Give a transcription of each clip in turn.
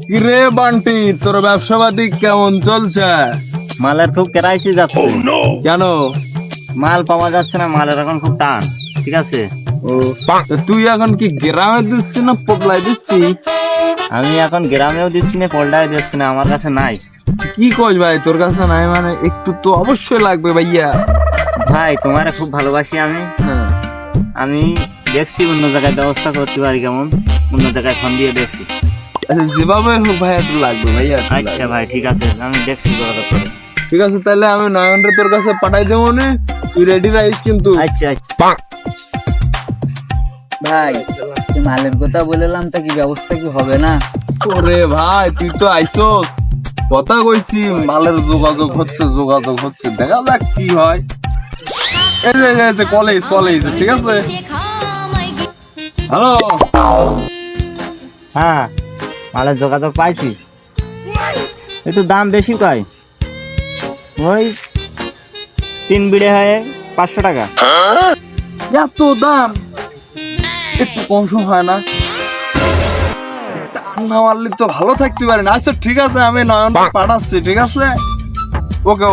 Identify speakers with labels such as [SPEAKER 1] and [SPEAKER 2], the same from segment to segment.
[SPEAKER 1] কিরে বান্টি, তোর ব্যবসাবাদী কেমন চলছে?
[SPEAKER 2] মালের খুব ক্রাইসিস যাচ্ছে।
[SPEAKER 1] কেন?
[SPEAKER 2] মাল পাওয়া যাচ্ছে না, মালের এখন খুব টান। ঠিক আছে,
[SPEAKER 1] তো তুই এখন কি গ্রামে দিচ্ছিস না পোটলায় দিচ্ছিস?
[SPEAKER 2] আমি এখন গ্রামেও দিচ্ছি না, পল্টায় দিচ্ছি না, আমার কাছে নাই।
[SPEAKER 1] কি কইস ভাই, তোর কাছে নাই মানে? একটু তো অবশ্যই লাগবে ভাইয়া।
[SPEAKER 2] ভাই তোমারে খুব ভালোবাসি আমি।
[SPEAKER 1] হ্যাঁ।
[SPEAKER 2] আমি দেখছি অন্য জায়গায় ব্যবস্থা করতে পারি কেমন, অন্য জায়গায় ফোন দিয়ে দেখছি।
[SPEAKER 1] আচ্ছা, যেভাবে হোক ভাই একটু লাগবে ভাইয়া, একটু
[SPEAKER 2] আচ্ছা
[SPEAKER 1] লাগবে।
[SPEAKER 2] ভাই ঠিক আছে, আমি দেখছি যোগাযোগ করে।
[SPEAKER 1] ঠিক আছে, তাহলে আমি নয়নরে তোর কাছে পাঠাই দেবো নে, তুই রেডি রাখিস কিন্তু।
[SPEAKER 2] আচ্ছা আচ্ছা।
[SPEAKER 3] ভাই মালের কথা বললাম, তা কি ব্যবস্থা কি হবে না?
[SPEAKER 1] ওরে ভাই, তুই তো আইসোস, কথা কইছি, মালের যোগাযোগ হচ্ছে, দেখা যাক কি হয়। এই যে কলেজ, ঠিক আছে। হ্যালো,
[SPEAKER 2] হ্যাঁ, মালের যোগাযোগ পাইছি। একটু দাম বেশি কয়, ওই 3 বিড়ে হয় 500 টাকা।
[SPEAKER 1] এত দাম? একটু কম সম হয় না? দাম না মারলে তো ভালো থাকতে পারি না। আচ্ছা ঠিক আছে, আমি নয়ন পাঠাচ্ছি, ঠিক আছে। ওকে।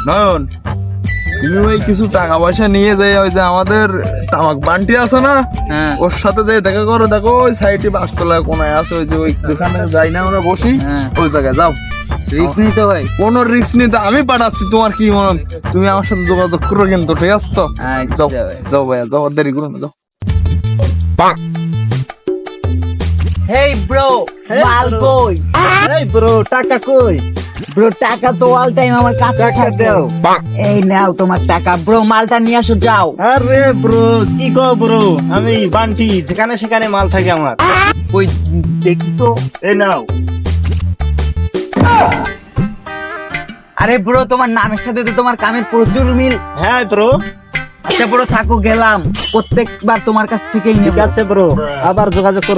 [SPEAKER 1] নয়ন, তুমি ওই কিছু টাকা পয়সা নিয়ে যাই, ওই যে আমাদের তামাক বান্টি আছে না,
[SPEAKER 3] হ্যাঁ
[SPEAKER 1] ওর সাথে যে দেখা করো, দেখো ওই সাইডে বাসতলায় কোনায় আছে, ওই যে ওই যেখানে যাই না আমরা বসি,
[SPEAKER 3] হ্যাঁ।
[SPEAKER 1] ওই জায়গায় যাও।
[SPEAKER 3] রিস্ক নিতে ভাই।
[SPEAKER 1] কোনো রিস্ক নিতে আমি পাঠাচ্ছি, তোমার কি মনে হয়? তুমি আমার সাথে যোগাযোগ করো কিন্তু, ঠিক আছে তো?
[SPEAKER 3] আচ্ছা
[SPEAKER 1] যাও
[SPEAKER 3] ভাই।
[SPEAKER 1] যাও ভাইয়া, যাও, আর দেরি করো না, যাও।
[SPEAKER 3] হেই ব্রো, মাল কই?
[SPEAKER 2] এই ব্রো, টাকা কই?
[SPEAKER 3] ব্রো টাকা তো অল টাইম আমার কাছে থাকে। এই নাও তোমার টাকা ব্রো, মালটা নিয়ে আসো যাও।
[SPEAKER 2] আরে ব্রো, কি কো ব্রো, আমি বান্টি, যেখানে সেখানে মাল থাকে আমার।
[SPEAKER 3] ওই দেখি তো।
[SPEAKER 2] এই নাও।
[SPEAKER 3] আরে ব্রো, তোমার নামের সাথে তো তোমার কামের প্রচুর মিল।
[SPEAKER 2] হ্যাঁ ব্রো,
[SPEAKER 3] আচ্ছা ব্রো থাকো, গেলাম। প্রত্যেকবার তোমার কাছ থেকেই
[SPEAKER 2] ঠিক
[SPEAKER 3] নেব।
[SPEAKER 2] আছে ব্রো, আবার যোগাযোগ করো।